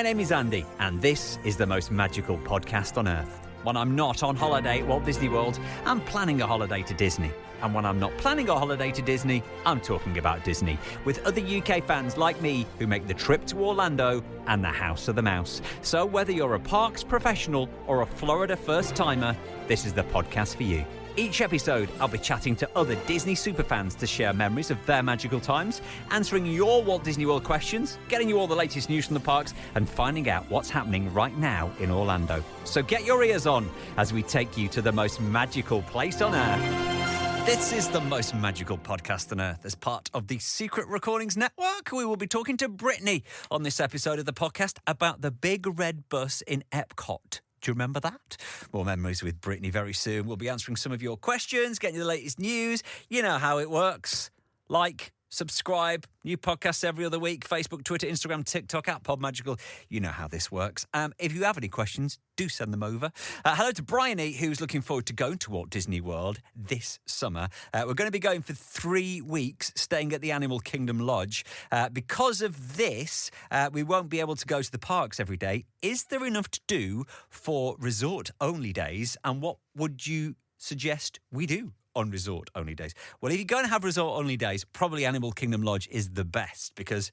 My name is Andy, and this is the most magical podcast on earth. When I'm not on holiday at Walt Disney World, I'm planning a holiday to Disney. And when I'm not planning a holiday to Disney, I'm talking about Disney, with other UK fans like me who make the trip to Orlando and the House of the Mouse. So whether you're a parks professional or a Florida first-timer, this is the podcast for you. Each episode, I'll be chatting to other Disney superfans to share memories of their magical times, answering your Walt Disney World questions, getting you all the latest news from the parks, and finding out what's happening right now in Orlando. So get your ears on as we take you to the most magical place on earth. This is the most magical podcast on earth. As part of the Secret Recordings Network, we will be talking to Brittany on this episode of the podcast about the big red bus in Epcot. Do you remember that? More memories with Brittany very soon. We'll be answering some of your questions, getting you the latest news. You know how it works. Like, subscribe, new podcasts every other week. Facebook, Twitter, Instagram, TikTok, @PodMagical. You know how this works. If you have any questions, do send them over. Hello to Brittany, who's looking forward to going to Walt Disney World this summer. We're going to be going for 3 weeks, staying at the Animal Kingdom Lodge. Because of this, we won't be able to go to the parks every day. Is there enough to do for resort-only days? And what would you suggest we do on resort-only days? Well, if you're going to have resort-only days, probably Animal Kingdom Lodge is the best because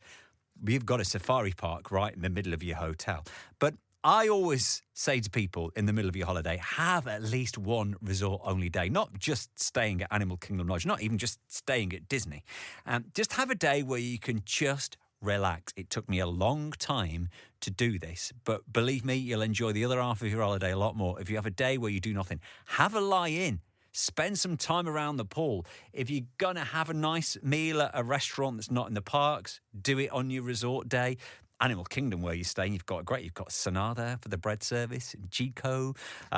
we've got a safari park right in the middle of your hotel. But I always say to people in the middle of your holiday, have at least one resort-only day, not just staying at Animal Kingdom Lodge, not even just staying at Disney. Just have a day where you can just relax. It took me a long time to do this, but believe me, you'll enjoy the other half of your holiday a lot more. If you have a day where you do nothing, have a lie-in. Spend some time around the pool. If you're going to have a nice meal at a restaurant that's not in the parks, do it on your resort day. Animal Kingdom, where you're staying, you've got Sanaa there for the bread service, Chico,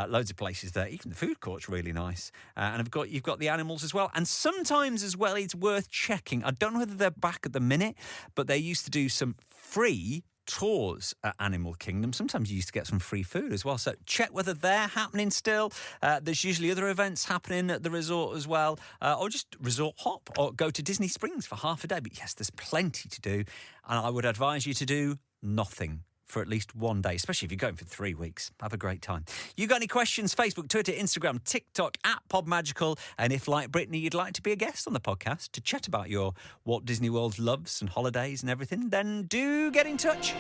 loads of places there. Even the food court's really nice. And you've got the animals as well. And sometimes as well, it's worth checking. I don't know whether they're back at the minute, but they used to do some free tours at Animal Kingdom. Sometimes you used to get some free food as well. So check whether they're happening still. There's usually other events happening at the resort as well. Or just resort hop or go to Disney Springs for half a day. But yes, there's plenty to do. And I would advise you to do nothing for at least one day, especially if you're going for 3 weeks. Have a great time. You got any questions? Facebook, Twitter, Instagram, TikTok, @PodMagical. And if, like Brittany, you'd like to be a guest on the podcast to chat about your Walt Disney World loves and holidays and everything, then do get in touch.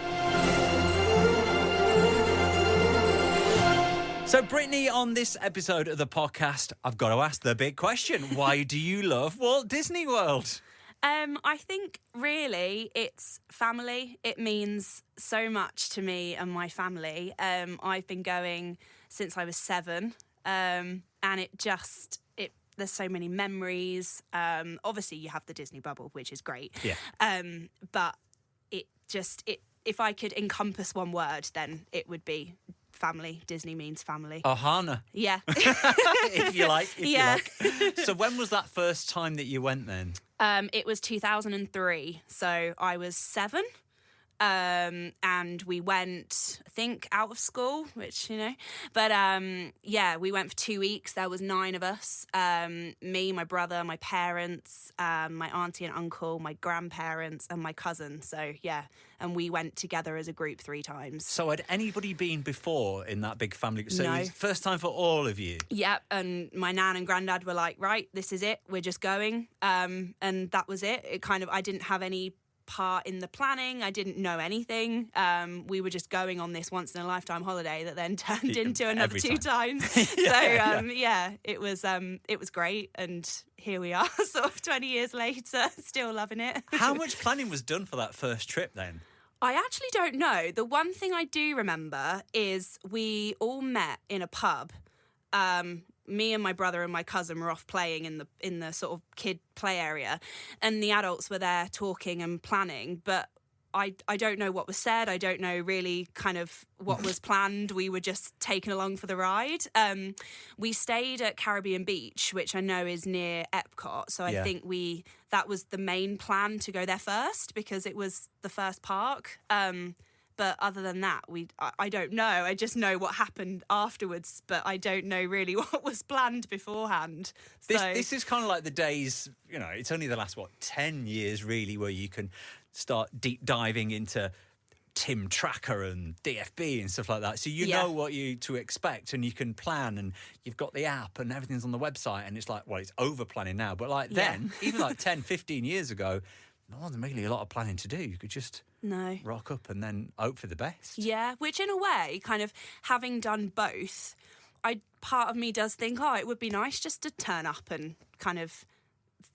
So, Brittany, on this episode of the podcast, I've got to ask the big question. Why do you love Walt Disney World? I think really it's family. It means so much to me and my family. I've been going since I was 7, and there's so many memories. Obviously, you have the Disney bubble, which is great. Yeah. But if I could encompass one word, then it would be family. Disney means family. Ohana. Yeah. if you like. So when was that first time that you went then? It was 2003, so I was 7, and we went, I think, out of school, which, but we went for 2 weeks. There was 9 of us, me, my brother, my parents, my auntie and uncle, my grandparents, and my cousin. So, yeah, and we went together as a group 3 times. So had anybody been before in that big family? So No. it was first time for all of you? Yep, and my nan and granddad were like, right, this is it, we're just going, and that was it. I didn't have any part in the planning. I didn't know anything. We were just going on this once in a lifetime holiday that then turned into another 2 times. It was great, and here we are, sort of 20 years later, still loving it. How much planning was done for that first trip then? I actually don't know. The one thing I do remember is we all met in a pub. Me and my brother and my cousin were off playing in the sort of kid play area, and the adults were there talking and planning, but I don't know what was said. I don't know really kind of what was planned. We were just taken along for the ride. We stayed at Caribbean Beach, which I know is near Epcot. So I think that was the main plan, to go there first because it was the first park. But other than that, I don't know. I just know what happened afterwards, but I don't know really what was planned beforehand. This is kind of like the days, it's only the last, 10 years really, where you can start deep diving into Tim Tracker and DFB and stuff like that. So you Yeah. know what to expect, and you can plan, and you've got the app and everything's on the website, and it's like, well, it's over planning now. But like Yeah. then, even like 10, 15 years ago, there wasn't really a lot of planning to do. You could just rock up and then hope for the best. Yeah, which in a way, kind of having done both, part of me does think, it would be nice just to turn up and kind of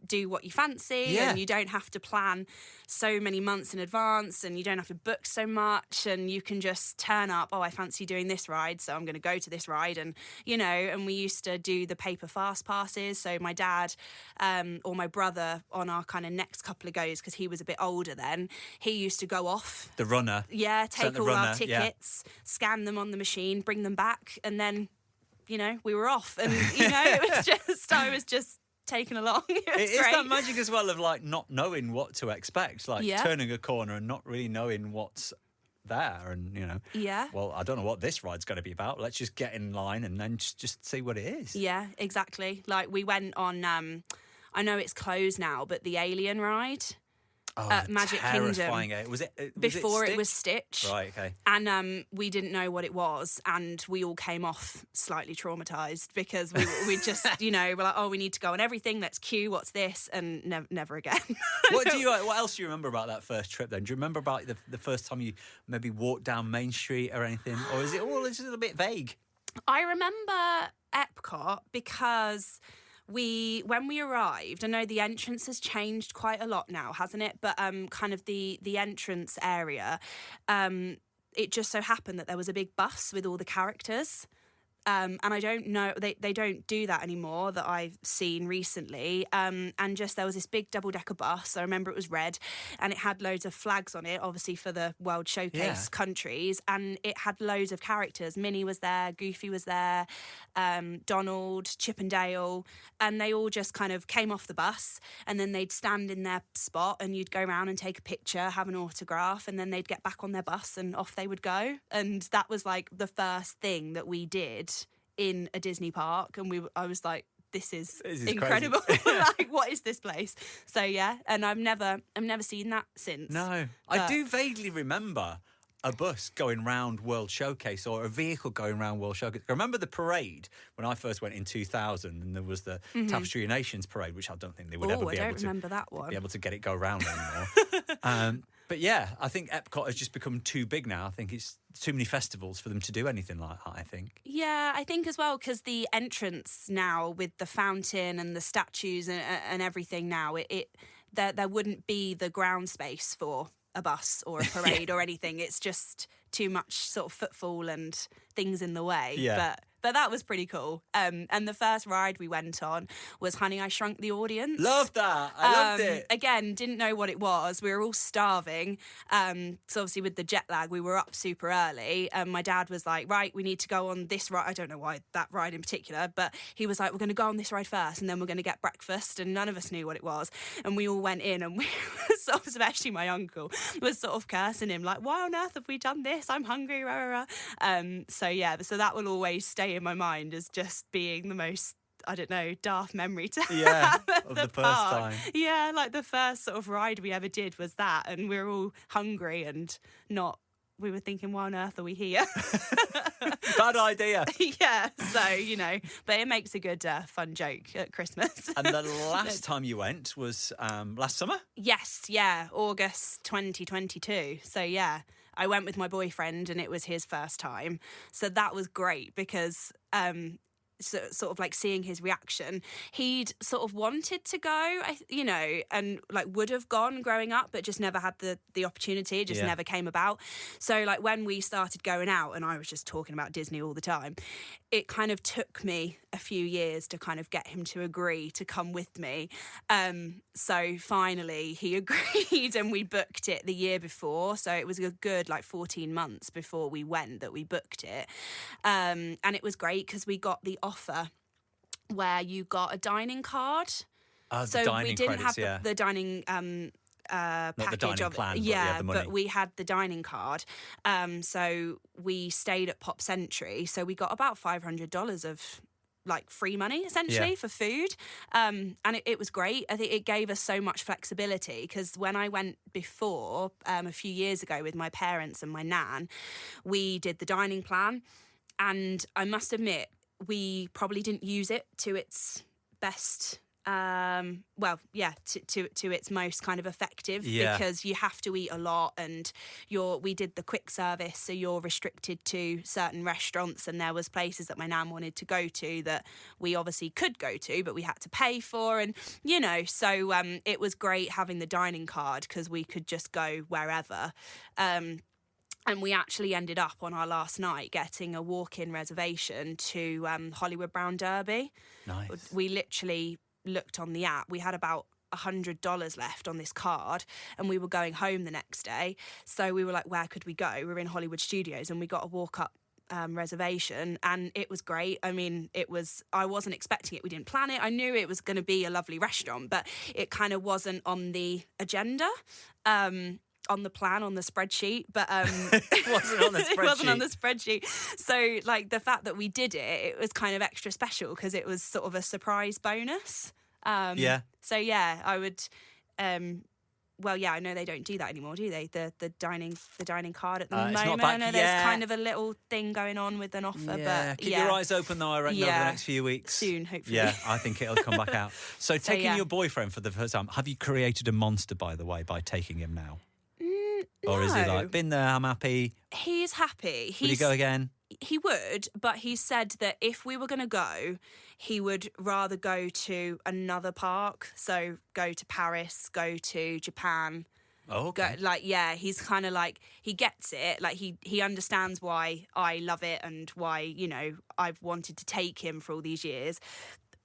do what you fancy, and you don't have to plan so many months in advance, and you don't have to book so much, and you can just turn up. I fancy doing this ride, so I'm going to go to this ride. And and we used to do the paper fast passes, so my dad or my brother on our kind of next couple of goes, because he was a bit older then, he used to go off the runner, take all our tickets, scan them on the machine, bring them back, and then we were off. And it was just I was just taken along. It's great. That magic as well of like not knowing what to expect, like turning a corner and not really knowing what's there, and well, I don't know what this ride's going to be about, let's just get in line and then just see what it is. Yeah, exactly. Like we went on I know it's closed now, but the Alien ride at Magic terrifying. Kingdom. Was it before Stitch? It was Stitch. Right, okay. And we didn't know what it was, and we all came off slightly traumatised because we just, we're like, we need to go on everything, let's queue, what's this? And never again. What else do you remember about that first trip then? Do you remember about the first time you maybe walked down Main Street or anything? Or is it all just a little bit vague? I remember Epcot because when we arrived, I know the entrance has changed quite a lot now, hasn't it? But kind of the entrance area, it just so happened that there was a big bus with all the characters. And I don't know, they don't do that anymore that I've seen recently. And just there was this big double-decker bus. I remember it was red, and it had loads of flags on it, obviously for the World Showcase countries. And it had loads of characters. Minnie was there, Goofy was there, Donald, Chip and Dale. And they all just kind of came off the bus, and then they'd stand in their spot, and you'd go around and take a picture, have an autograph, and then they'd get back on their bus and off they would go. And that was like the first thing that we did in a Disney park, and I was like, this is incredible. Like, what is this place? So yeah, and I've never seen that since. No, I do vaguely remember a bus going round World Showcase, or a vehicle going round World Showcase. I remember the parade when I first went in 2000, and there was the Tapestry of Nations parade, which I don't think they would ever be able to get it go round anymore. But yeah, I think Epcot has just become too big now. I think it's too many festivals for them to do anything like that, I think. Yeah, I think as well, because the entrance now with the fountain and the statues and everything now, there wouldn't be the ground space for a bus or a parade or anything. It's just too much sort of footfall and things in the way. Yeah. But that was pretty cool. And the first ride we went on was Honey, I Shrunk the Audience. Loved that. I loved it. Again, didn't know what it was. We were all starving. So obviously with the jet lag, we were up super early. My dad was like, right, we need to go on this ride. I don't know why that ride in particular, but he was like, we're going to go on this ride first, and then we're going to get breakfast. And none of us knew what it was. And we all went in, and we were sort of, especially my uncle, was sort of cursing him, like, why on earth have we done this? I'm hungry, rah, rah, rah. So that will always stay in my mind as just being the most, I don't know, daft memory to have at of the the first park. time. Yeah, like the first sort of ride we ever did was that, and we were all hungry and we were thinking, why on earth are we here? Bad idea. Yeah, so, but it makes a good fun joke at Christmas. And the last time you went was last summer? Yes, yeah, August 2022. So, yeah, I went with my boyfriend, and it was his first time. So that was great because sort of like seeing his reaction. He'd sort of wanted to go, and like would have gone growing up, but just never had the opportunity. It just never came about. So like when we started going out, and I was just talking about Disney all the time, it kind of took me a few years to kind of get him to agree to come with me. So finally he agreed, and we booked it the year before. So it was a good 14 months before we went that we booked it. And it was great because we got the offer where you got a dining card. So we didn't credits, have the dining package the dining of plan, but we had the dining card. So we stayed at Pop Century. So we got about $500 of like free money essentially for food. And it was great. I think it gave us so much flexibility because when I went before a few years ago with my parents and my nan, we did the dining plan, and I must admit we probably didn't use it to its best. To its most kind of effective because you have to eat a lot, and we did the quick service, so you're restricted to certain restaurants, and there was places that my nan wanted to go to that we obviously could go to but we had to pay for, and so it was great having the dining card because we could just go wherever. And we actually ended up on our last night getting a walk-in reservation to Hollywood Brown Derby. Nice. We literally looked on the app. We had about $100 left on this card, and we were going home the next day. So we were like, where could we go? We were in Hollywood Studios, and we got a walk-up reservation, and it was great. I mean, I wasn't expecting it. We didn't plan it. I knew it was going to be a lovely restaurant, but it kind of wasn't on the agenda. On the plan, on the spreadsheet, but it wasn't on the spreadsheet. It wasn't on the spreadsheet. So, like, the fact that we did it was kind of extra special because it was sort of a surprise bonus. So yeah, I would. I know they don't do that anymore, do they? The dining card at the moment. It's not back, I know there's kind of a little thing going on with an offer, but keep your eyes open though. I reckon over the next few weeks, soon, hopefully. Yeah, I think it'll come back out. So taking your boyfriend for the first time, have you created a monster, by the way, by taking him now? Or is he like, been there, I'm happy? He's happy. Would he go again? He would, but he said that if we were going to go, he would rather go to another park. So go to Paris, go to Japan. Oh, okay. He's kind of like, he gets it. Like, he understands why I love it and why, I've wanted to take him for all these years.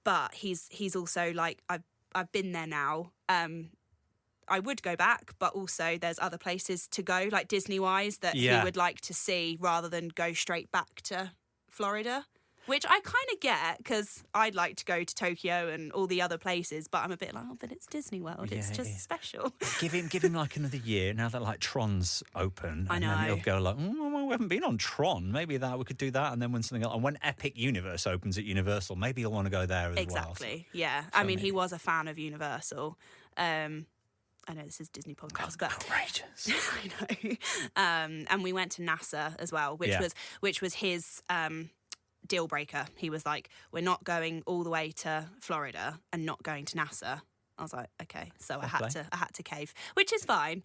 But he's also like, I've been there now. I would go back, but also there's other places to go, like Disney-wise, that he would like to see rather than go straight back to Florida, which I kind of get because I'd like to go to Tokyo and all the other places, but I'm a bit like, but it's Disney World. Yeah, it's just special. Give him like another year now that like Tron's open. I know. And then he'll go like, well, we haven't been on Tron. Maybe we could do that. And then when something else, and when Epic Universe opens at Universal, maybe he'll want to go there as well. Exactly. Yeah. I mean, he was a fan of Universal. I know this is a Disney podcast, but outrageous. I know. And we went to NASA as well, which was his deal breaker. He was like, "We're not going all the way to Florida and not going to NASA." I was like, "Okay," so I had to cave, which is fine.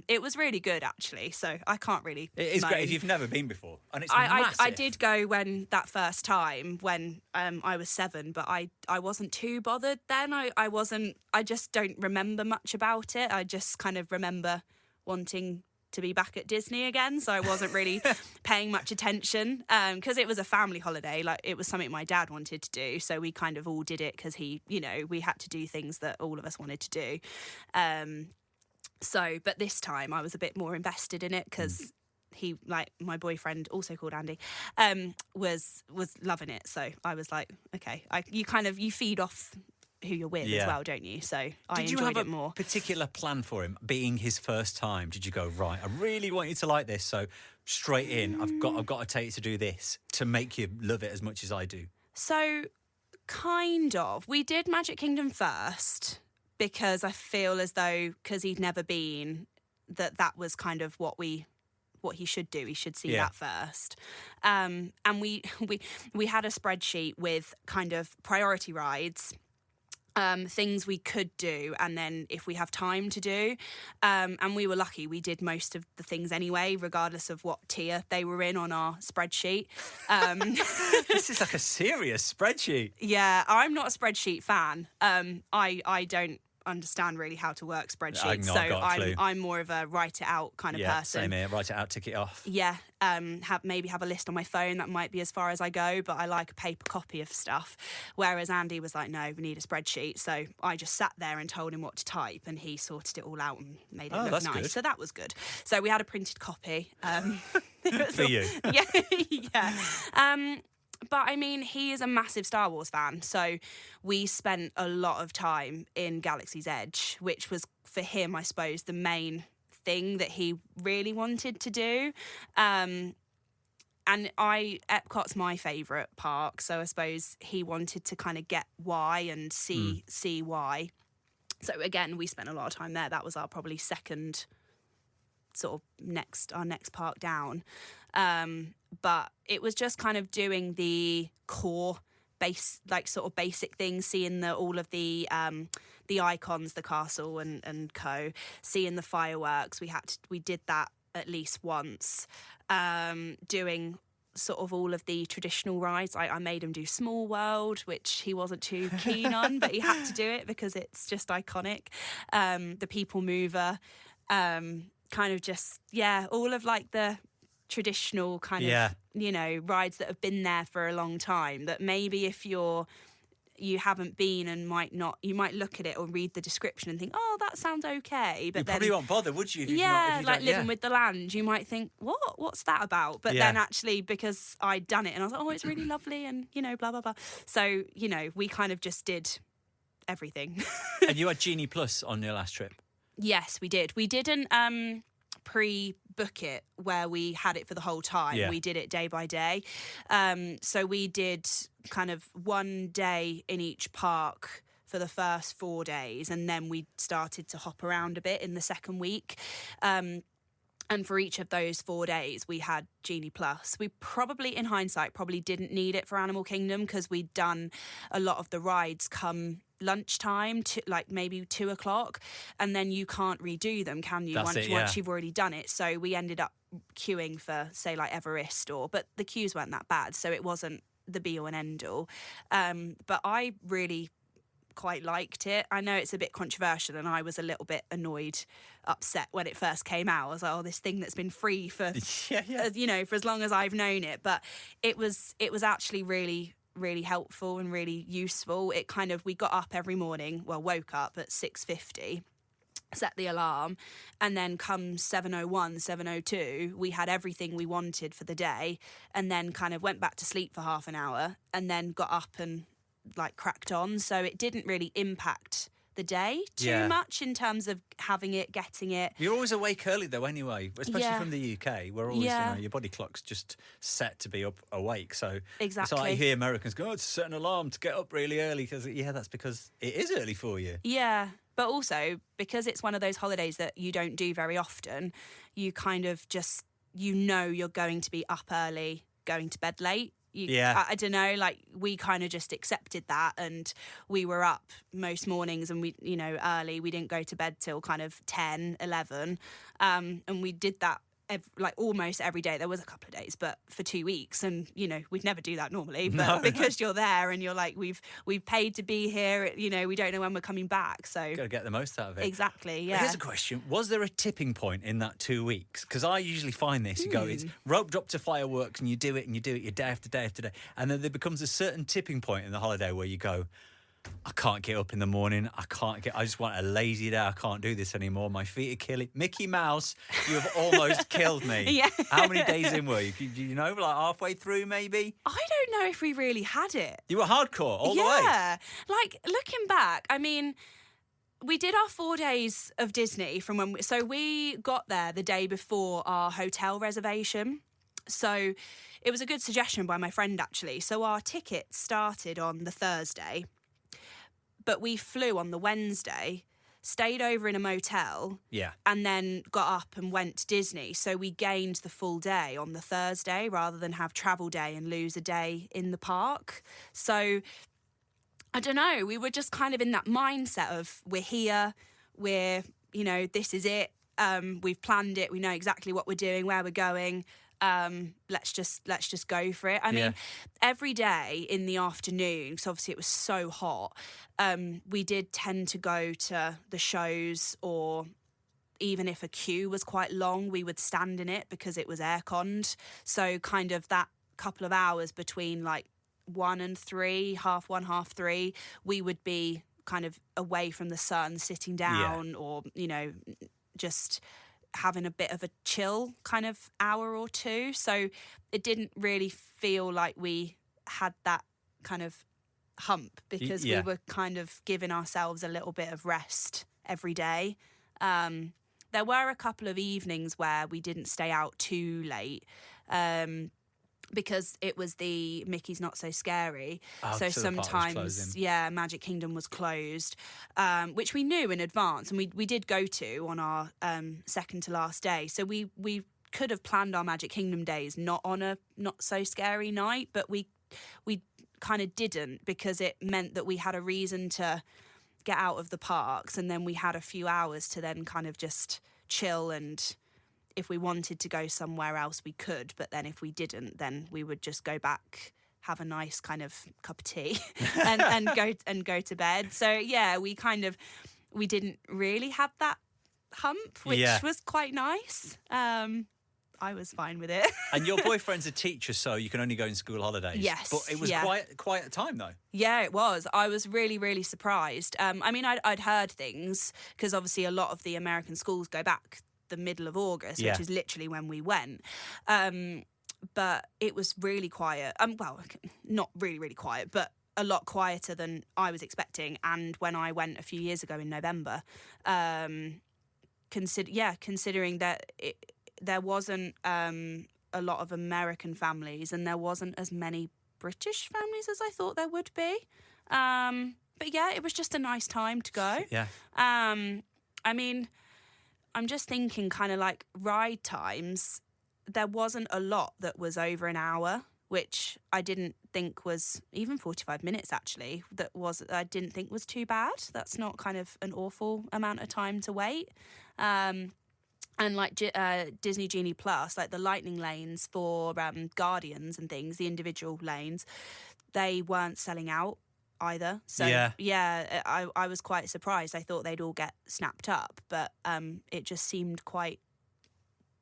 It was really good actually, so I can't really. It is great if you've never been before, and it's massive. I did go when that first time when I was 7, but I wasn't too bothered then. I wasn't. I just don't remember much about it. I just kind of remember wanting to be back at Disney again, so I wasn't really paying much attention because it was a family holiday. Like, it was something my dad wanted to do, so we kind of all did it because we had to do things that all of us wanted to do. But this time I was a bit more invested in it because he, like, my boyfriend, also called Andy, was loving it. So I was like, okay, you feed off who you're with as well, don't you? So I enjoyed it more. Did you have a particular plan for him, being his first time? Did you go, right, I really want you to like this, so straight in, I've got to take you to do this to make you love it as much as I do? So, kind of. We did Magic Kingdom first because I feel as though, because he'd never been, that was kind of what he should do. He should see that first. And we had a spreadsheet with kind of priority rides, things we could do, and then if we have time to do. And we were lucky. We did most of the things anyway, regardless of what tier they were in on our spreadsheet. This is like a serious spreadsheet. Yeah, I'm not a spreadsheet fan. I don't understand really how to work spreadsheets, so I'm more of a write it out kind of person. Same here. Write it out, tick it off. Yeah, have a list on my phone. That might be as far as I go, but I like a paper copy of stuff. Whereas Andy was like, no, we need a spreadsheet. So I just sat there and told him what to type, and he sorted it all out and made it look nice. Good. So that was good. So we had a printed copy. For you. Yeah. But, I mean, he is a massive Star Wars fan, so we spent a lot of time in Galaxy's Edge, which was, for him, I suppose, the main thing that he really wanted to do. And Epcot's my favourite park, so I suppose he wanted to kind of get why and see why. So again, we spent a lot of time there. That was our probably second sort of our next park down. But it was just kind of doing the core basic things, seeing all of the icons, the castle and co, seeing the fireworks. We did that at least once. Doing sort of all of the traditional rides. I made him do Small World, which he wasn't too keen on, but he had to do it because it's just iconic. The People Mover, kind of just, all of like the traditional kind of, rides that have been there for a long time, that maybe if you haven't been and you might look at it or read the description and think, oh, that sounds okay. But you probably won't bother, would you? Living with the land, you might think, what's that about? But then actually, because I'd done it and I was like, oh, it's really lovely and, blah, blah, blah. So, we kind of just did everything. And you had Genie Plus on your last trip? Yes, we did. We didn't pre-book it where we had it for the whole time. Yeah. We did it day by day. So we did kind of one day in each park for the first 4 days, and then we started to hop around a bit in the second week. And for each of those 4 days, we had Genie Plus. We probably, in hindsight, didn't need it for Animal Kingdom because we'd done a lot of the rides come lunchtime, to like maybe 2:00, and then you can't redo them, can you? Once you've already done it. So we ended up queuing for, say, like Everest, but the queues weren't that bad, so it wasn't the be all and end all. But I really quite liked it. I know it's a bit controversial, and I was a little bit upset when it first came out. I was like, oh, this thing that's been free for for as long as I've known it. But it was actually really, really helpful and really useful. It kind of, we got up every morning, woke up at 6:50, set the alarm, and then come 7:01, 7:02, we had everything we wanted for the day, and then kind of went back to sleep for half an hour and then got up and like cracked on. So it didn't really impact the day too much in terms of getting it. You're always awake early though anyway, especially from the UK. We're always, your body clock's just set to be up awake. So exactly. So I hear Americans go, it's set an alarm to get up really early because, that's because it is early for you. Yeah. But also, because it's one of those holidays that you don't do very often, you kind of just, you're going to be up early, going to bed late. I don't know, like we kind of just accepted that, and we were up most mornings and we, early. We didn't go to bed till kind of 10, 11. And we did that almost every day. There was a couple of days, but for 2 weeks, and we'd never do that normally, but because you're there and you're like, we've paid to be here, we don't know when we're coming back, so gotta get the most out of it. Exactly. But here's a question: was there a tipping point in that 2 weeks? Because I usually find this, you go, it's roped up to fireworks and you do it your day after day after day, and then there becomes a certain tipping point in the holiday where you go, I can't get up in the morning. I just want a lazy day. I can't do this anymore. My feet are killing. Mickey Mouse, you have almost killed me. Yeah. How many days in were you? Do you know, like halfway through maybe? I don't know if we really had it. You were hardcore all the way? Yeah. Like, looking back, I mean, we did our 4 days of Disney from when so we got there the day before our hotel reservation. So it was a good suggestion by my friend, actually. So our tickets started on the Thursday, but we flew on the Wednesday, stayed over in a motel, and then got up and went to Disney. So we gained the full day on the Thursday rather than have travel day and lose a day in the park. So I don't know, we were just kind of in that mindset of we're here, this is it. We've planned it. We know exactly what we're doing, where we're going. Let's just go for it. I mean, every day in the afternoon, because obviously it was so hot, we did tend to go to the shows, or even if a queue was quite long, we would stand in it because it was air-conned. So kind of that couple of hours between like 1 and 3, half 1, half 3, we would be kind of away from the sun, sitting down, or, just having a bit of a chill kind of hour or two. So it didn't really feel like we had that kind of hump, because we were kind of giving ourselves a little bit of rest every day. There were a couple of evenings where we didn't stay out too late. because it was the Mickey's Not So Scary. Oh, so so the park was sometimes, closing. Magic Kingdom was closed, which we knew in advance, and we did go to on our second to last day. So we could have planned our Magic Kingdom days not on a Not So Scary night, but we kind of didn't, because it meant that we had a reason to get out of the parks, and then we had a few hours to then kind of just chill, and if we wanted to go somewhere else we could, but then if we didn't, then we would just go back, have a nice kind of cup of tea and go to bed. So yeah, we didn't really have that hump, which was quite nice. I was fine with it. And your boyfriend's a teacher, so you can only go in school holidays. Yes. But it was quite a time, though. Yeah, it was. I was really, really surprised. I mean, I'd heard things, because obviously a lot of the American schools go back the middle of August, which is literally when we went. But it was really quiet. Well, not really, really quiet, but a lot quieter than I was expecting. And when I went a few years ago in November, considering that there wasn't a lot of American families, and there wasn't as many British families as I thought there would be. But yeah, it was just a nice time to go. Yeah. I mean, I'm just thinking kind of like ride times. There wasn't a lot that was over an hour, which I didn't think was, even 45 minutes actually, I didn't think was too bad. That's not kind of an awful amount of time to wait. And like Disney Genie Plus, like the lightning lanes for Guardians and things, the individual lanes, they weren't selling out either. So I was quite surprised. I thought they'd all get snapped up, but it just seemed quite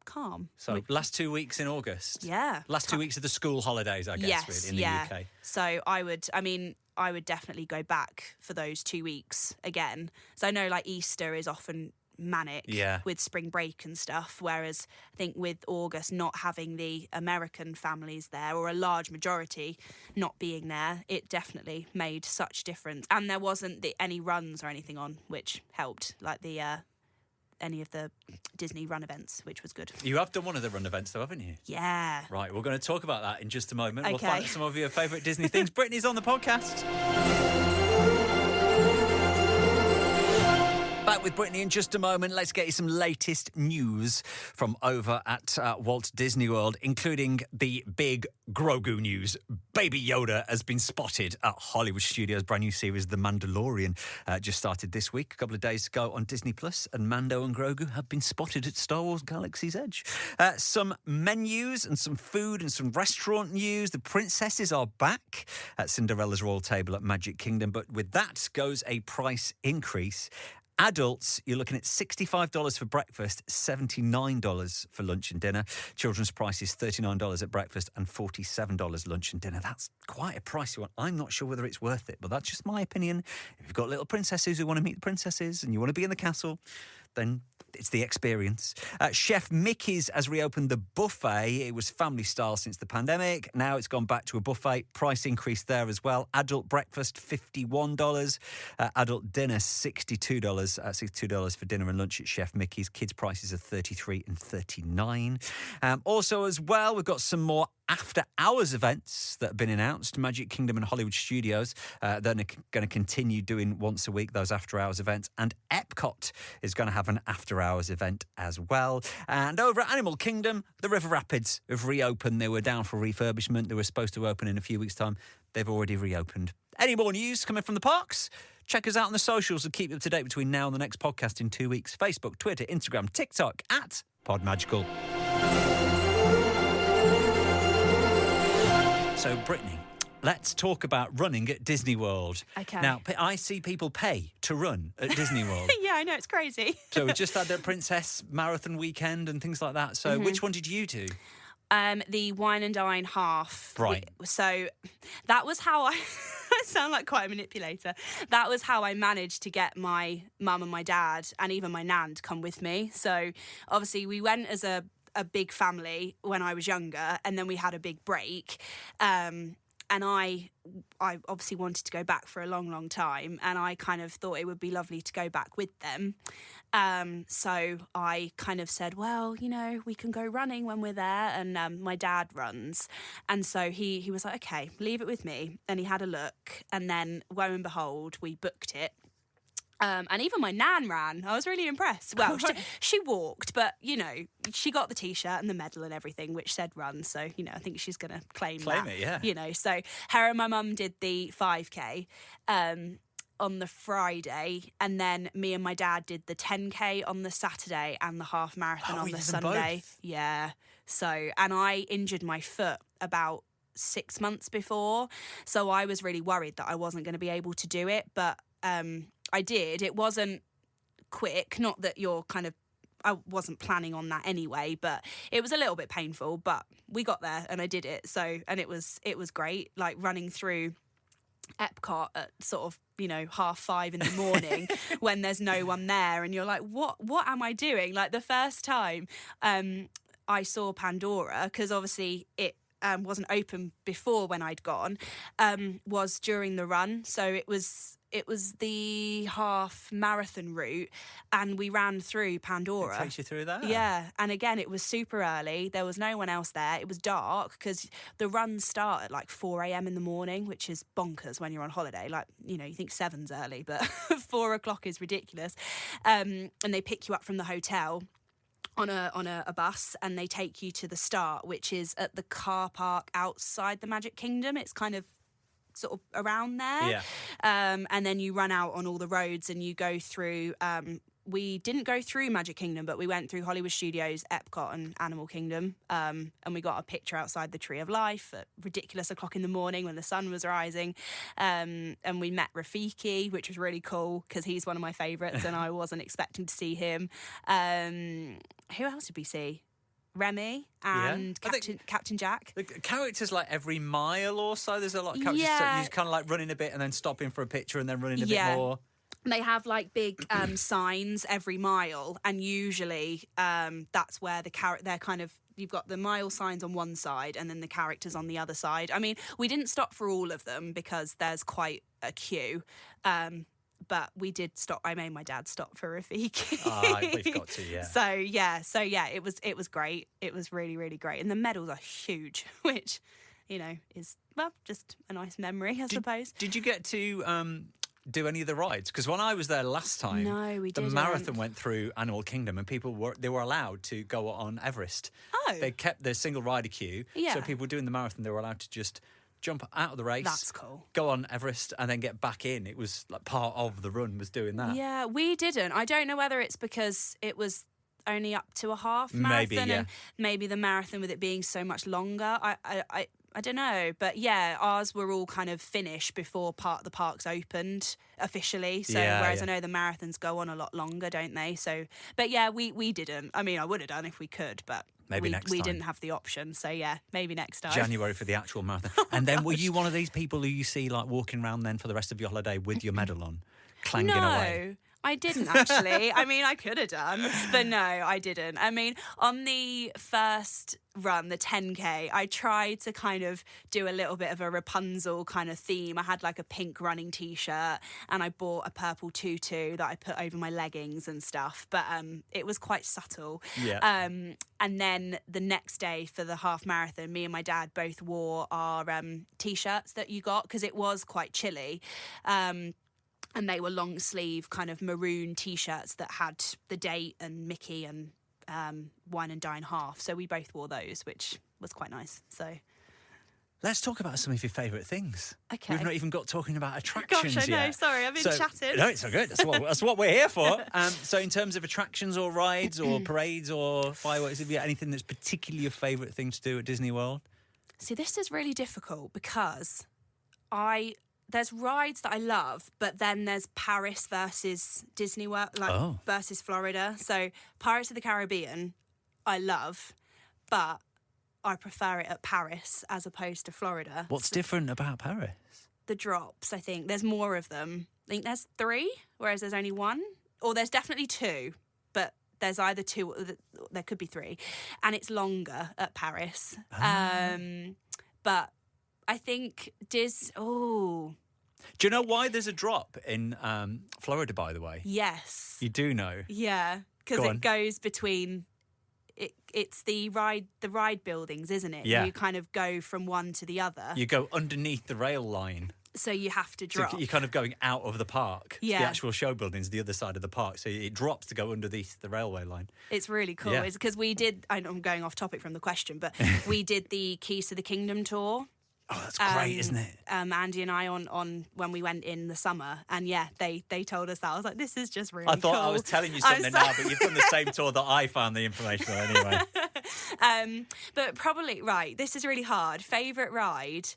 calm. So last 2 weeks in August. Yeah. Last 2 weeks of the school holidays, I guess, really, in the UK. So I would definitely go back for those 2 weeks again. So I know like Easter is often manic with spring break and stuff, whereas I think with August not having the American families there, or a large majority not being there, it definitely made such difference. And there wasn't any runs or anything on, which helped, like the any of the Disney run events, which was good. You have done one of the run events though, haven't you? Yeah. Right, we're going to talk about that in just a moment. Okay. We'll find out some of your favourite Disney things. Brittany's on the podcast. Back with Brittany in just a moment. Let's get you some latest news from over at Walt Disney World, including the big Grogu news. Baby Yoda has been spotted at Hollywood Studios' brand new series, The Mandalorian, just started this week, a couple of days ago on Disney Plus, and Mando and Grogu have been spotted at Star Wars Galaxy's Edge. Some menus and some food and some restaurant news. The princesses are back at Cinderella's royal table at Magic Kingdom, but with that goes a price increase. Adults, you're looking at $65 for breakfast, $79 for lunch and dinner. Children's price is $39 at breakfast and $47 lunch and dinner. That's quite a pricey one. I'm not sure whether it's worth it, but that's just my opinion. If you've got little princesses who want to meet the princesses and you want to be in the castle, then it's the experience. Chef Mickey's has reopened the buffet. It was family style since the pandemic. Now it's gone back to a buffet. Price increase there as well. Adult breakfast, $51. Adult dinner, $62. $62 for dinner and lunch at Chef Mickey's. Kids' prices are $33 and $39. Also as well, we've got some more after-hours events that have been announced. Magic Kingdom and Hollywood Studios, they're going to continue doing once a week those after-hours events. And EPCOT is going to have an after-hours event as well. And over at Animal Kingdom, the River Rapids have reopened. They were down for refurbishment. They were supposed to open in a few weeks' time. They've already reopened. Any more news coming from the parks? Check us out on the socials and keep you up to date between now and the next podcast in 2 weeks. Facebook, Twitter, Instagram, TikTok at PodMagical. So, Brittany, let's talk about running at Disney World. Okay. Now, I see people pay to run at Disney World. Yeah, I know, it's crazy. So we just had the Princess Marathon weekend and things like that. So which one did you do? The wine and dine half. Right. So that was how I sound like quite a manipulator. That was how I managed to get my mum and my dad and even my nan to come with me. So obviously we went as a big family when I was younger, and then we had a big break. I obviously wanted to go back for a long, long time, and I kind of thought it would be lovely to go back with them. So I kind of said, well, you know, we can go running when we're there, and my dad runs. And so he was like, okay, leave it with me. And he had a look, and then lo and behold, we booked it. And even my nan ran. I was really impressed. Well, she walked, but, you know, she got the T-shirt and the medal and everything, which said run. So, you know, I think she's going to claim that. it, yeah. You know, so her and my mum did the 5K on the Friday, and then me and my dad did the 10K on the Saturday and the half marathon on the Sunday. Both. Yeah. So, and I injured my foot about 6 months before. So I was really worried that I wasn't going to be able to do it. But I did. It wasn't quick. Not that I wasn't planning on that anyway, but it was a little bit painful, but we got there and I did it. So, and it was great, like running through Epcot at sort of, you know, 5:30 in the morning when there's no one there. And you're like, what am I doing? Like the first time I saw Pandora, because obviously it wasn't open before when I'd gone, was during the run. So it was the half marathon route, and we ran through Pandora. It takes you through that? Yeah. And again, it was super early. There was no one else there. It was dark because the runs start at like 4 a.m. in the morning, which is bonkers when you're on holiday. Like, you know, you think 7's early, but 4 o'clock is ridiculous. And they pick you up from the hotel on a bus, and they take you to the start, which is at the car park outside the Magic Kingdom. It's kind of sort of around there. Yeah. And then you run out on all the roads and you go through, we didn't go through Magic Kingdom, but we went through Hollywood Studios, Epcot and Animal Kingdom. And we got a picture outside the Tree of Life at ridiculous o'clock in the morning when the sun was rising. And we met Rafiki, which was really cool because he's one of my favourites and I wasn't expecting to see him. Who else did we see? Remy and Captain Jack. The characters, like every mile or so, there's a lot of characters. Yeah. So you're kind of like running a bit and then stopping for a picture and then running a bit more. They have like big signs every mile, and usually that's where they're kind of, you've got the mile signs on one side and then the characters on the other side. I mean, we didn't stop for all of them because there's quite a queue. But we did stop. I made my dad stop for Rafiki. We've got to, yeah. So yeah, it was great. It was really, really great. And the medals are huge, which, you know, is, well, just a nice memory, I suppose. Did you get to do any of the rides? Because when I was there last time, no, we didn't. The marathon went through Animal Kingdom, and people were allowed to go on Everest. Oh, they kept the single rider queue. Yeah. So people doing the marathon, they were allowed to just jump out of the race. That's cool. Go on Everest and then get back in. It was like part of the run was doing that. Yeah, we didn't. I don't know whether it's because it was only up to a half marathon, and maybe the marathon with it being so much longer. I don't know, but yeah, ours were all kind of finished before part of the parks opened officially. So whereas I know the marathons go on a lot longer, don't they? So, but yeah, we didn't. I mean, I would have done if we could, but maybe next time. We didn't have the option. So yeah, maybe next time. January for the actual marathon. And then were you one of these people who you see like walking around then for the rest of your holiday with your medal on, clanging away? No, I didn't actually. I mean, I could have done, but no, I didn't. I mean, on the first run, the 10K, I tried to kind of do a little bit of a Rapunzel kind of theme. I had like a pink running T-shirt and I bought a purple tutu that I put over my leggings and stuff, but it was quite subtle. Yeah. And then the next day for the half marathon, me and my dad both wore our T-shirts that you got because it was quite chilly. And they were long sleeve kind of maroon T-shirts that had the date and Mickey and Wine and Dine Half. So we both wore those, which was quite nice. So let's talk about some of your favourite things. Okay. We've not even got talking about attractions yet. Gosh, I know. Yet. Sorry, I've been chatting. No, it's all good. That's what we're here for. So in terms of attractions or rides or parades or fireworks, have you got anything that's particularly your favourite thing to do at Disney World? See, this is really difficult because there's rides that I love, but then there's Paris versus Disney World, versus Florida. So Pirates of the Caribbean, I love, but I prefer it at Paris as opposed to Florida. What's different about Paris? The drops, I think. There's more of them. I think there's 3, whereas there's only 1. Or there's definitely 2, but there's either 2, there could be 3. And it's longer at Paris. But I think Oh, Do you know why there's a drop in Florida, by the way? yes. You do know? Yeah, because Go on. it goes between... It's the ride buildings, isn't it? Yeah. You kind of go from one to the other. You go underneath the rail line. So you have to So drop. you're kind of going out of the park. Yeah. The actual show building's the other side of the park. So it drops to go underneath the railway line. It's really cool. Yeah. It's because we did... I know I'm going off topic from the question, but we did the Keys to the Kingdom tour. Oh, that's great, isn't it? Andy and I on when we went in the summer, and yeah, they told us that. I was like, this is just really I thought cool. I was telling you something now, but you've done the same tour that I found the information on anyway. But probably, right, this is really hard. Favourite ride?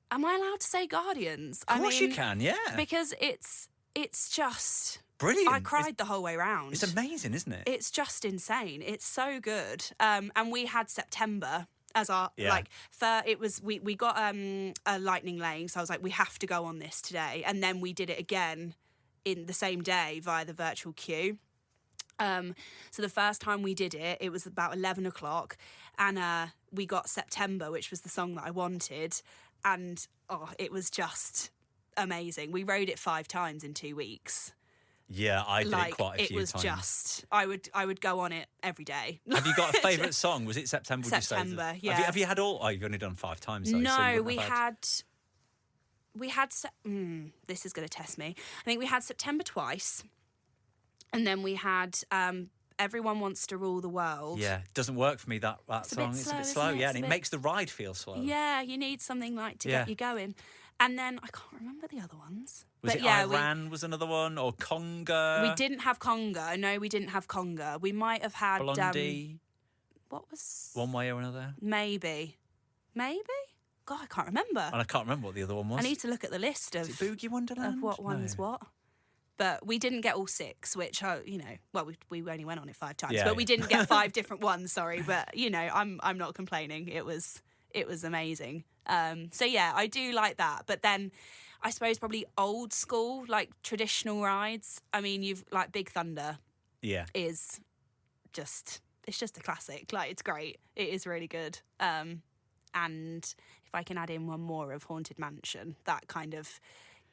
Am I allowed to say Guardians? Of course you can, yeah. Because it's just... Brilliant. I cried the whole way round. It's amazing, isn't it? It's just insane. It's so good. And we had September as our we got a lightning lane, so I was like, we have to go on this today, and then we did it again in the same day via the virtual queue. So the first time we did it, it was about 11 o'clock, and we got September, which was the song that I wanted, and it was just amazing. We rode it 5 times in 2 weeks. Yeah, I did it quite a few times. It was just, I would go on it every day. Have you got a favourite song? Was it September? September, would you say? yeah. Have you had all? Oh, you've only done 5 times though. No, so we had this is going to test me. I think we had September twice, and then we had Everyone Wants to Rule the World. Yeah, it doesn't work for me, that song. It's a bit slow, yeah, and it makes the ride feel slow. Yeah, you need something like to get you going. And then I can't remember the other ones. Was it Iran was another one, or Conga? We didn't have Conga. No, we didn't have Conga. We might have had Blondie. What was One Way or Another? Maybe. God, I can't remember. And I can't remember what the other one was. I need to look at the list of Boogie Wonderland? of what one's what. But we didn't get all 6, which we only went on it 5 times. But we didn't get 5 different ones. Sorry, but I'm not complaining. It was amazing. So yeah, I do like that. But then I suppose probably old school, like traditional rides. I mean, you've like Big Thunder. Yeah, is just a classic. Like, it's great. It is really good. And if I can add in one more of Haunted Mansion, that kind of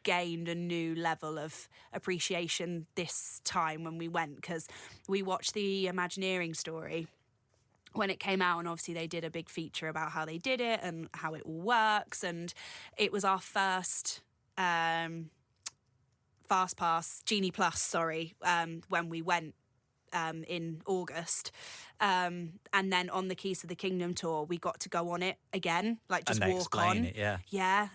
gained a new level of appreciation this time when we went, because we watched the Imagineering story when it came out, and obviously they did a big feature about how they did it and how it all works, and it was our first Fast Pass, Genie Plus, when we went in August, and then on the Keys to the Kingdom tour we got to go on it again, like just and they walk explain on it,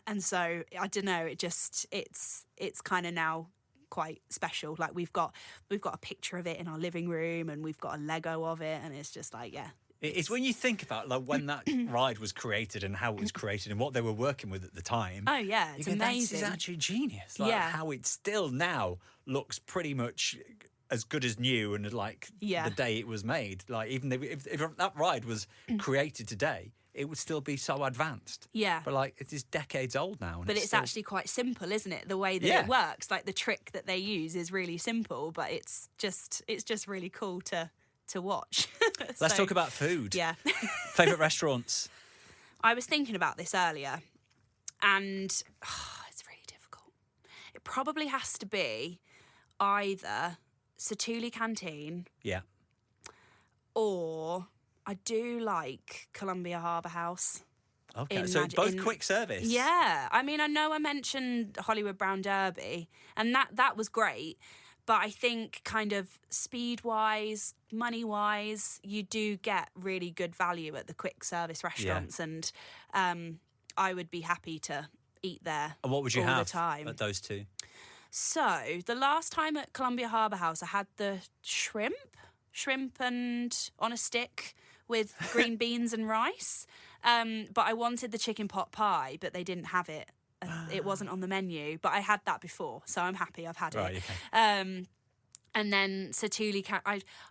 and so I don't know, it's kind of now quite special. Like we've got a picture of it in our living room, and we've got a Lego of it, and it's just like, it's when you think about like when that ride was created and how it was created and what they were working with at the time. Oh yeah, it's amazing. This is actually genius. Like how it still now looks pretty much as good as new, and like the day it was made. Like even if that ride was created today, it would still be so advanced. Yeah. But like it is decades old now. But it's actually quite simple, isn't it? The way that it works, like the trick that they use is really simple, but it's just really cool to watch. Let's talk about food. Yeah. Favourite restaurants? I was thinking about this earlier, and it's really difficult. It probably has to be either Satui Canteen. Yeah. Or I do like Columbia Harbour House. Okay, so both quick service. Yeah. I mean, I know I mentioned Hollywood Brown Derby, and that was great. But I think kind of speed-wise, money-wise, you do get really good value at the quick service restaurants. And I would be happy to eat there and what would you all have the time. at those two? So the last time at Columbia Harbour House, I had the shrimp and on a stick with green beans and rice. But I wanted the chicken pot pie, but they didn't have it. It wasn't on the menu, but I had that before, so I'm happy I've had it. Right, okay. And then Satui,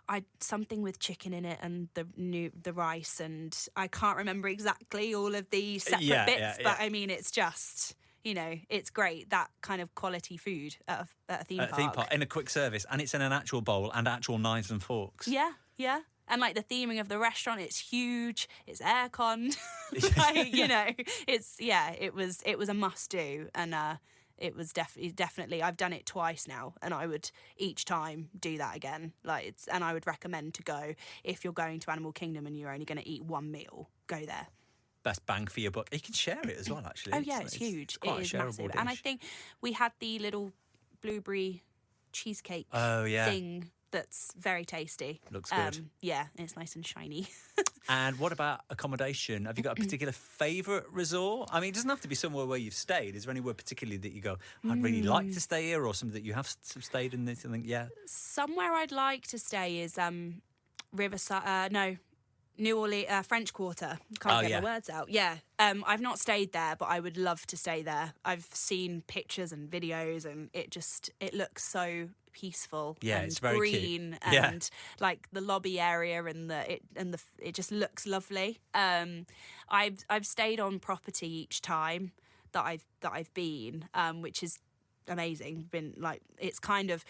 I something with chicken in it and the rice, and I can't remember exactly all of the separate bits, but I mean, it's just, it's great, that kind of quality food at a theme park. In a quick service, and it's in an actual bowl and actual knives and forks. Yeah. And like the theming of the restaurant, it's huge, it's aircon. Like, you know, it was a must do. And it was definitely, I've done it twice now, and I would each time do that again. And I would recommend to go, if you're going to Animal Kingdom and you're only going to eat one meal, go there. Best bang for your buck. You can share it as well, actually. Oh yeah, it's huge. It is massive. And I think we had the little blueberry cheesecake thing that's very tasty. Looks good. Yeah, and it's nice and shiny. And what about accommodation? Have you got a particular favourite resort? I mean, it doesn't have to be somewhere where you've stayed. Is there anywhere particularly that you go, I'd really like to stay here, or something that you have stayed in? Something, yeah. Somewhere I'd like to stay is Riverside. New Orleans, French Quarter. Can't get my words out. Yeah. I've not stayed there, but I would love to stay there. I've seen pictures and videos, and it looks so peaceful. Yeah, and it's very green, cute. and like the lobby area it just looks lovely. I've stayed on property each time that I've been, which is amazing. Been like, it's kind of,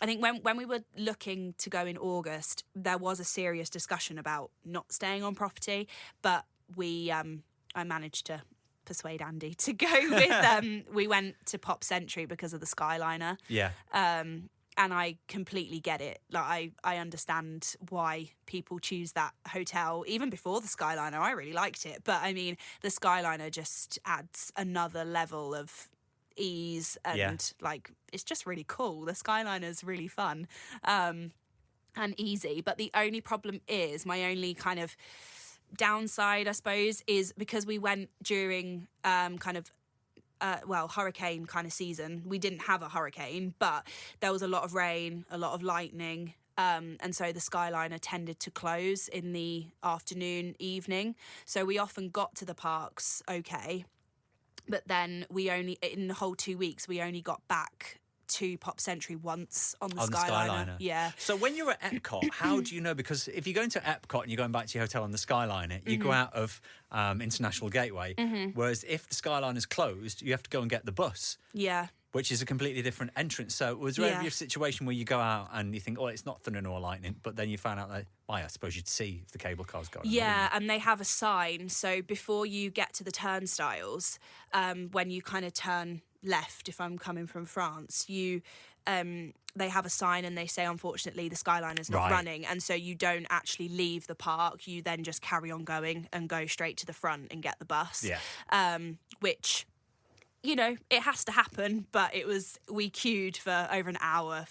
I think when we were looking to go in August, there was a serious discussion about not staying on property, but I managed to persuade Andy to go with. We went to Pop Century because of the Skyliner. Yeah. And I completely get it. Like I understand why people choose that hotel. Even before the Skyliner, I really liked it. But I mean, the Skyliner just adds another level of ease, and like, it's just really cool. The Skyliner's really fun and easy. But the only problem is, my only kind of downside, I suppose, is because we went during hurricane kind of season. We didn't have a hurricane, but there was a lot of rain, a lot of lightning. And so the Skyliner tended to close in the afternoon, evening. So we often got to the parks okay. But then in the whole 2 weeks, we only got back to Pop Century once on the Skyliner. Yeah. So when you're at EPCOT, how do you know? Because if you're going to EPCOT and you're going back to your hotel on the Skyliner, you go out of International Gateway. Whereas if the Skyliner's closed, you have to go and get the bus. Yeah. Which is a completely different entrance. So was there ever a situation where you go out and you think, oh, it's not thunder nor lightning, but then you found out that, I suppose you'd see if the cable car's going. Yeah, and they have a sign. So before you get to the turnstiles, when you kind of turn left, if I'm coming from France, they have a sign and they say, unfortunately, the Skyliner's not running. And so you don't actually leave the park. You then just carry on going and go straight to the front and get the bus. Yeah. Which, you know, it has to happen, but we queued for over an hour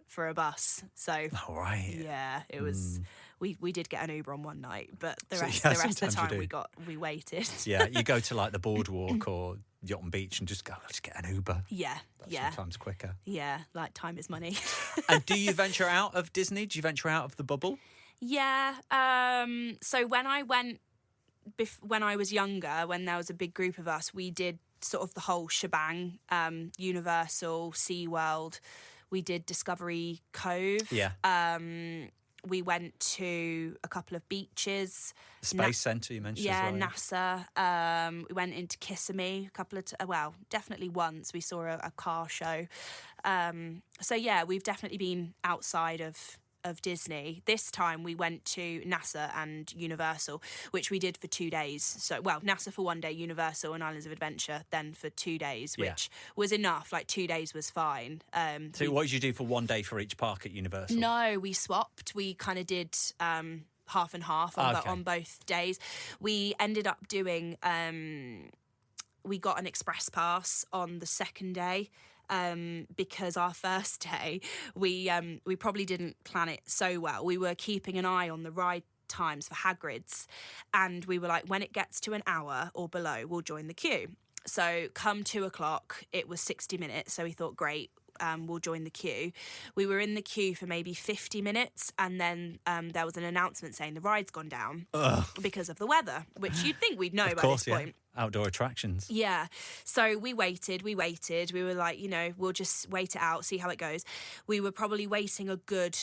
for a bus. So, yeah, it was, we did get an Uber on one night, but the rest of the time we waited. Yeah, you go to like the boardwalk or Yachting Beach and just get an Uber. Yeah, That's sometimes quicker. Yeah, like time is money. And do you venture out of Disney? Do you venture out of the bubble? Yeah, so when I went, when I was younger, when there was a big group of us, we did sort of the whole shebang, Universal, SeaWorld. We did Discovery Cove. Yeah. We went to a couple of beaches. Space Centre, you mentioned as well. Yeah, NASA. We went into Kissimmee a couple of definitely once. We saw a car show. So yeah, we've definitely been outside of Disney. This time we went to NASA and Universal, which we did for 2 days. So, NASA for 1 day, Universal and Islands of Adventure then for 2 days, which was enough. Like 2 days was fine. So what did you do for 1 day for each park at Universal? No, we swapped. We kind of did half and half on both days. We ended up doing, we got an express pass on the second day. Because our first day, we probably didn't plan it so well. We were keeping an eye on the ride times for Hagrid's, and we were like, when it gets to an hour or below, we'll join the queue. So come 2:00, it was 60 minutes. So we thought, great, we'll join the queue. We were in the queue for maybe 50 minutes, and then there was an announcement saying the ride's gone down because of the weather, which you'd think we'd know by this point. Outdoor attractions. Yeah. So we waited. We were like, we'll just wait it out, see how it goes. We were probably waiting a good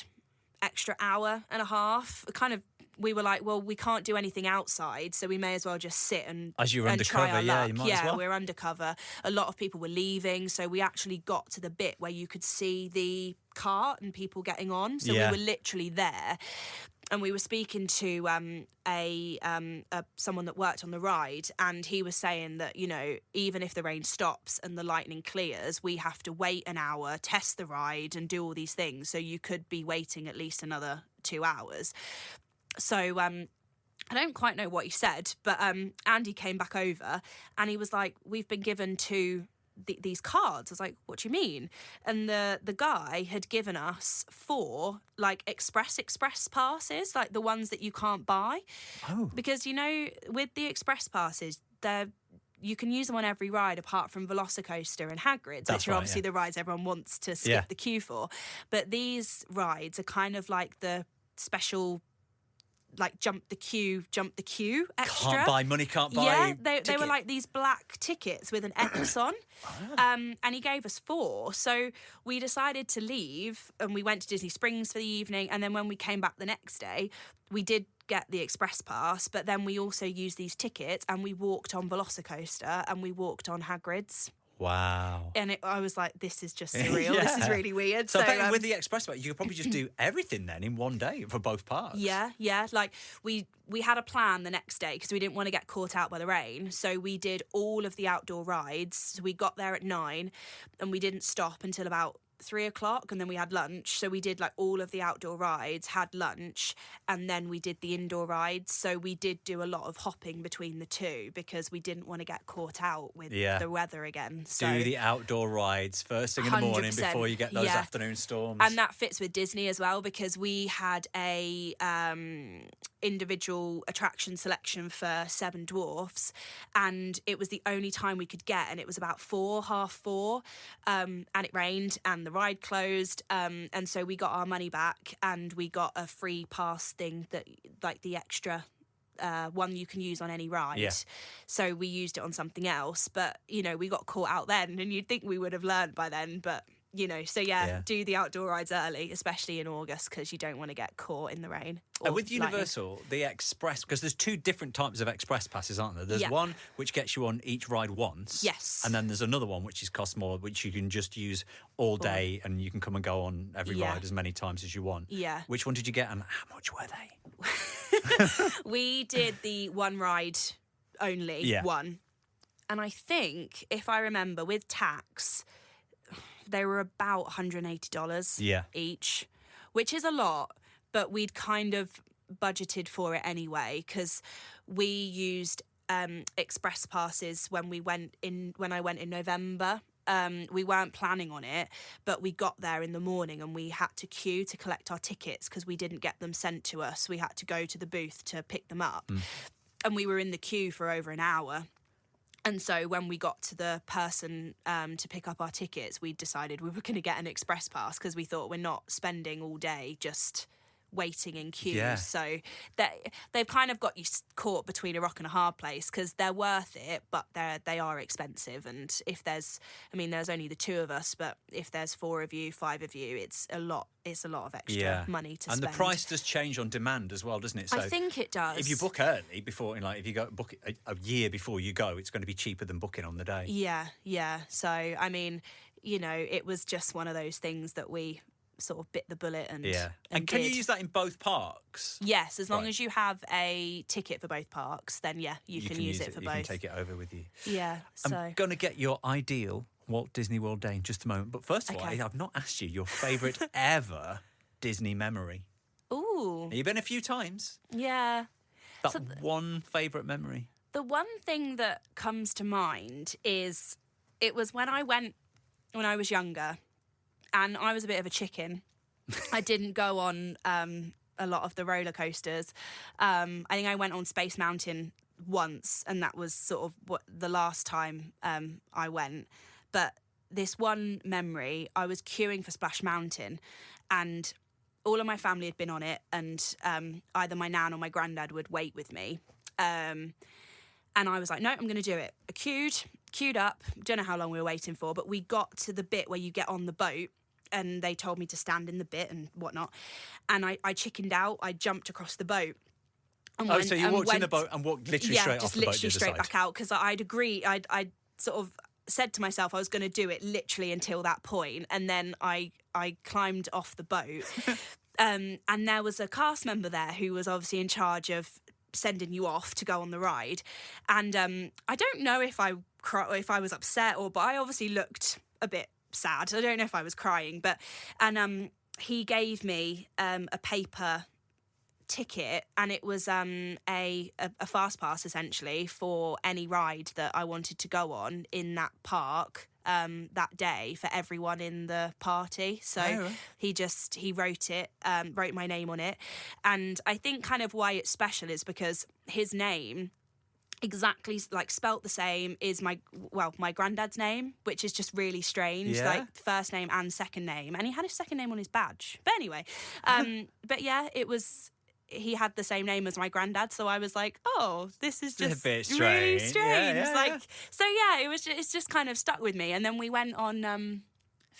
extra hour and a half. We were like, well, we can't do anything outside, so we may as well just sit and as you're undercover, try our luck. You might as well. We're undercover. A lot of people were leaving, so we actually got to the bit where you could see the cart and people getting on. So we were literally there. and we were speaking to someone that worked on the ride, and he was saying that, you know, even if the rain stops and the lightning clears, we have to wait an hour, test the ride and do all these things. So you could be waiting at least another 2 hours. So I don't quite know what he said, but Andy came back over and he was like, we've been given these cards. I was like, what do you mean? And the guy had given us 4 like express passes, like the ones that you can't buy. Oh. Because, you know, with the express passes, you can use them on every ride apart from Velocicoaster and Hagrid's, which are obviously the rides everyone wants to skip the queue for. But these rides are kind of like the special, like jump the queue extra. Can't buy money, can't buy. Yeah, they were like these black tickets with an X on. And he gave us 4. So we decided to leave and we went to Disney Springs for the evening. And then when we came back the next day, we did get the express pass, but then we also used these tickets and we walked on Velocicoaster and we walked on Hagrid's. Wow. And I was like, this is just surreal. This is really weird. So with the express pass, you could probably just do everything then in one day for both parks. Yeah. Like we had a plan the next day because we didn't want to get caught out by the rain. So we did all of the outdoor rides. So we got there at 9 and we didn't stop until about 3 o'clock, and then we had lunch. So we did like all of the outdoor rides, had lunch, and then we did the indoor rides. So we did do a lot of hopping between the two because we didn't want to get caught out with the weather again. So do the outdoor rides first thing in the morning before you get those afternoon storms. And that fits with Disney as well because we had a individual attraction selection for 7 Dwarfs, and it was the only time we could get, and it was about 4:30, and it rained and the ride closed, and so we got our money back and we got a free pass thing, that like the extra one you can use on any ride. Yeah. So we used it on something else, but you know, we got caught out then, and you'd think we would have learned by then, but you know, so do the outdoor rides early, especially in August, because you don't want to get caught in the rain. And with Universal, the express, because there's 2 different types of express passes, aren't there? There's one which gets you on each ride once. Yes. And then there's another one which costs more, which you can just use all day and you can come and go on every ride as many times as you want. Yeah. Which one did you get and how much were they? We did the one ride only, one. And I think, if I remember, with tax, they were about $180 each, which is a lot, but we'd kind of budgeted for it anyway because we used express passes when I went in November. We weren't planning on it, but we got there in the morning and we had to queue to collect our tickets because we didn't get them sent to us. We had to go to the booth to pick them up, and we were in the queue for over an hour. And so when we got to the person to pick up our tickets, we decided we were going to get an express pass because we thought we're not spending all day just waiting in queues. Yeah. So they've kind of got you caught between a rock and a hard place because they're worth it, but they are expensive. And if there's only the 2 of us, but if there's 4 of you, 5 of you, it's a lot of extra money to spend. And the price does change on demand as well, doesn't it? So I think it does. If you book early before, if you go book it a year before you go, it's going to be cheaper than booking on the day. Yeah. So, I mean, you know, it was just one of those things that we sort of bit the bullet and can you use that in both parks? Yes, as long as you have a ticket for both parks, then you can use it for both. You can take it over with you. Yeah. I'm going to get your ideal Walt Disney World day in just a moment, but first of all, I've not asked you your favourite ever Disney memory. Ooh. You've been a few times. Yeah. One favourite memory. The one thing that comes to mind is it was when I went when I was younger. And I was a bit of a chicken. I didn't go on a lot of the roller coasters. I think I went on Space Mountain once, and that was sort of the last time I went. But this one memory, I was queuing for Splash Mountain, and all of my family had been on it, and either my nan or my granddad would wait with me. And I was like, no, I'm going to do it. I queued up. Don't know how long we were waiting for, but we got to the bit where you get on the boat. And they told me to stand in the bit and whatnot. And I chickened out. I jumped across the boat. So you walked in the boat and walked literally straight off the boat? Yeah, just literally straight back out because I'd agreed. I'd sort of said to myself I was going to do it literally until that point. And then I climbed off the boat. And there was a cast member there who was obviously in charge of sending you off to go on the ride. And I don't know if I was upset but I obviously looked a bit sad. I don't know if I was crying, but he gave me a paper ticket, and it was a fast pass essentially for any ride that I wanted to go on in that park that day for everyone in the party. So he wrote my name on it. And I think kind of why it's special is because his name, exactly like spelt the same, is my granddad's name, which is just really strange. Yeah. Like first name and second name, and he had his second name on his badge. But anyway, but yeah, he had the same name as my granddad, so I was like, oh, this is just a bit really strange. strange. Yeah. Like, so yeah, it's just kind of stuck with me. And then we went on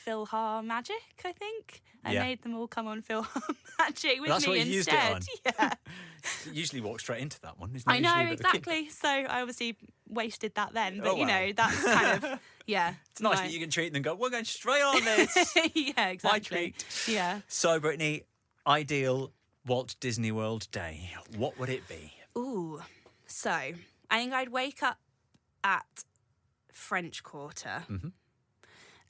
Philhar Magic, I think. I made them all come on Philhar Magic with That's me what you used it instead. on. Yeah. Usually walk straight into that one, isn't it? I know, Usually, but the kid- exactly. So I obviously wasted that then. But, Oh, well. that's kind of, yeah. It's nice that you can treat them and go, we're going straight on this. Yeah, exactly. My treat. Yeah. So, Brittany, ideal Walt Disney World day, what would it be? Ooh. So I think I'd wake up at French Quarter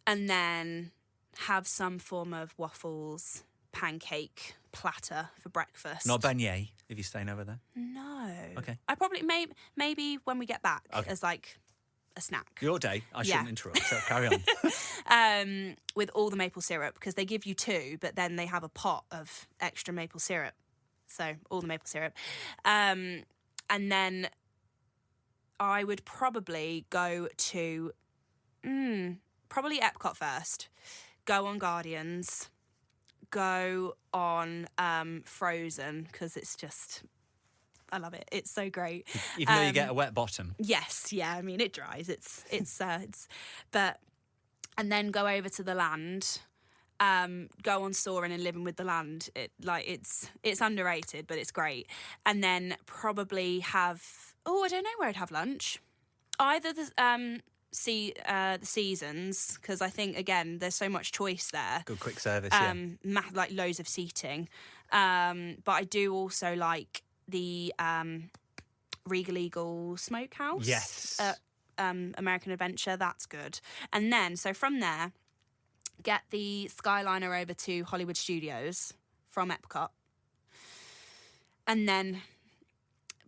and then have some form of waffles, pancake platter for breakfast. Not beignet, if you're staying over there. No. Okay. I probably, maybe when we get back as like a snack. Your day, I shouldn't interrupt, so carry on. With all the maple syrup, because they give you 2, but then they have a pot of extra maple syrup. So all the maple syrup. And then I would probably go to probably Epcot first. Go on Guardians. Go on Frozen, because it's just, I love it. It's so great. Even though you get a wet bottom. Yes, yeah. I mean, it dries. But and then go over to the land. Go on Soarin' and Living with the Land. It's underrated, but it's great. And then probably have, I don't know where I'd have lunch. Either the Seasons, because I think again there's so much choice there. Good quick service, Like loads of seating. But I do also like the Regal Eagle Smokehouse. Yes. American Adventure, that's good. And then, so from there, get the Skyliner over to Hollywood Studios from Epcot. And then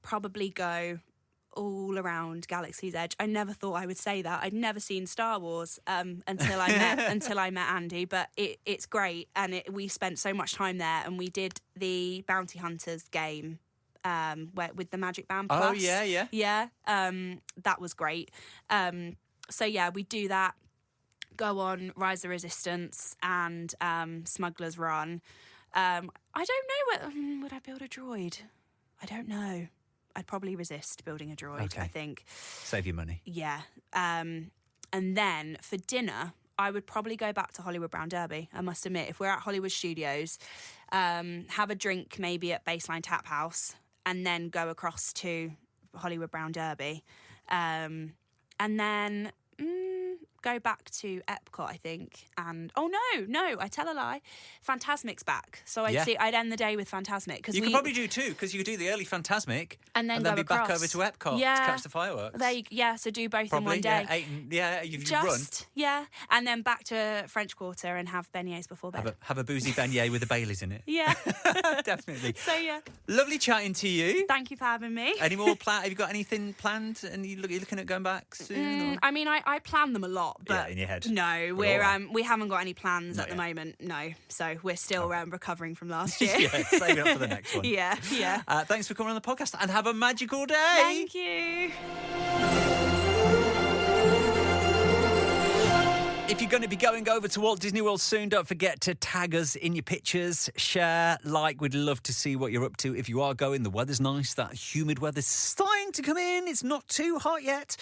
probably go all around Galaxy's Edge. I never thought I would say that. I'd never seen Star Wars until I met Andy, but it's great. And we spent so much time there, and we did the Bounty Hunters game with the Magic Band Plus. Oh, yeah. Yeah, that was great. So, yeah, we do that. Go on Rise of Resistance and Smuggler's Run. I don't know, would I build a droid? I don't know. I'd probably resist building a droid, I think. Save your money. Yeah. And then for dinner, I would probably go back to Hollywood Brown Derby, I must admit. If we're at Hollywood Studios, have a drink maybe at Baseline Tap House, and then go across to Hollywood Brown Derby. And then go back to Epcot, I think. And no, I tell a lie. Fantasmic's back, so I'd end the day with Fantasmic. You could probably do 2, because you could do the early Fantasmic and then be across. back over to Epcot to catch the fireworks. So do both in one day. You've run. Yeah, and then back to French Quarter and have beignets before bed. Have a boozy beignet with the Baileys in it. Yeah. Definitely. So, yeah. Lovely chatting to you. Thank you for having me. Any more Have you got anything planned? And you're looking at going back soon? Or? I mean, I plan them a lot, but in your head. No, we haven't got any plans at the moment. No, so we're still recovering from last year. Yeah, save it up for the next one. Yeah. Thanks for coming on the podcast, and have a magical day. Thank you. If you're going to be going over to Walt Disney World soon, don't forget to tag us in your pictures, share, like. We'd love to see what you're up to. If you are going, the weather's nice, that humid weather's starting starting to come in. It's not too hot yet.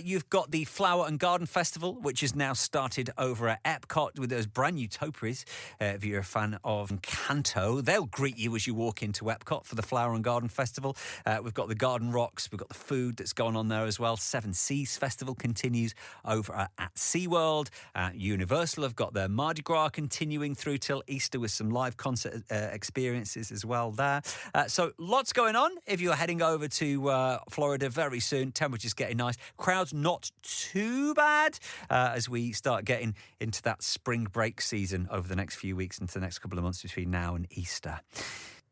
You've got the Flower and Garden Festival, which has now started over at Epcot with those brand new topiaries. If you're a fan of Encanto, they'll greet you as you walk into Epcot for the Flower and Garden Festival. We've got the Garden Rocks. We've got the food that's going on there as well. Seven Seas Festival continues over at SeaWorld. Universal have got their Mardi Gras continuing through till Easter with some live concert experiences as well there. So lots going on. If you're heading over to Florida very soon, temperature's getting nice. Crowds not too bad as we start getting into that spring break season over the next few weeks, into the next couple of months between now and Easter.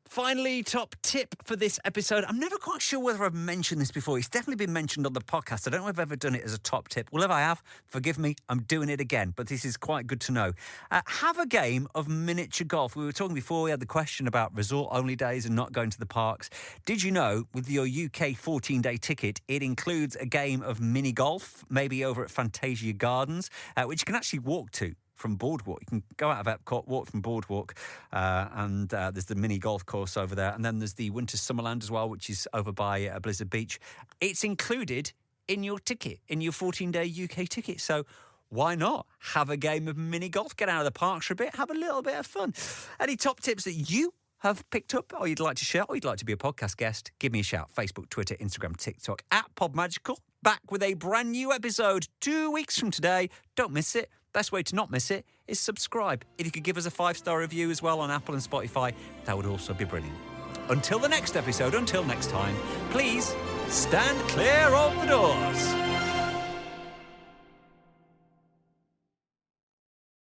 Finally, top tip for this episode. I'm never quite sure whether I've mentioned this before. It's definitely been mentioned on the podcast. I don't know if I've ever done it as a top tip. Well, if I have, forgive me, I'm doing it again. But this is quite good to know. Have a game of miniature golf. We were talking before, we had the question about resort-only days and not going to the parks. Did you know, with your UK 14-day ticket, it includes a game of mini golf, maybe over at Fantasia Gardens, which you can actually walk to from Boardwalk. You can go out of Epcot, walk from Boardwalk, and there's the mini golf course over there. And then there's the Winter Summerland as well, which is over by Blizzard Beach. It's included in your ticket, in your 14-day UK ticket. So why not have a game of mini golf? Get out of the parks for a bit, have a little bit of fun. Any top tips that you have picked up or you'd like to share or you'd like to be a podcast guest, give me a shout. Facebook, Twitter, Instagram, TikTok, @PodMagical. Back with a brand new episode 2 weeks from today. Don't miss it. Best way to not miss it is subscribe. If you could give us a 5-star review as well on Apple and Spotify, that would also be brilliant. Until the next episode, until next time, please stand clear of the doors.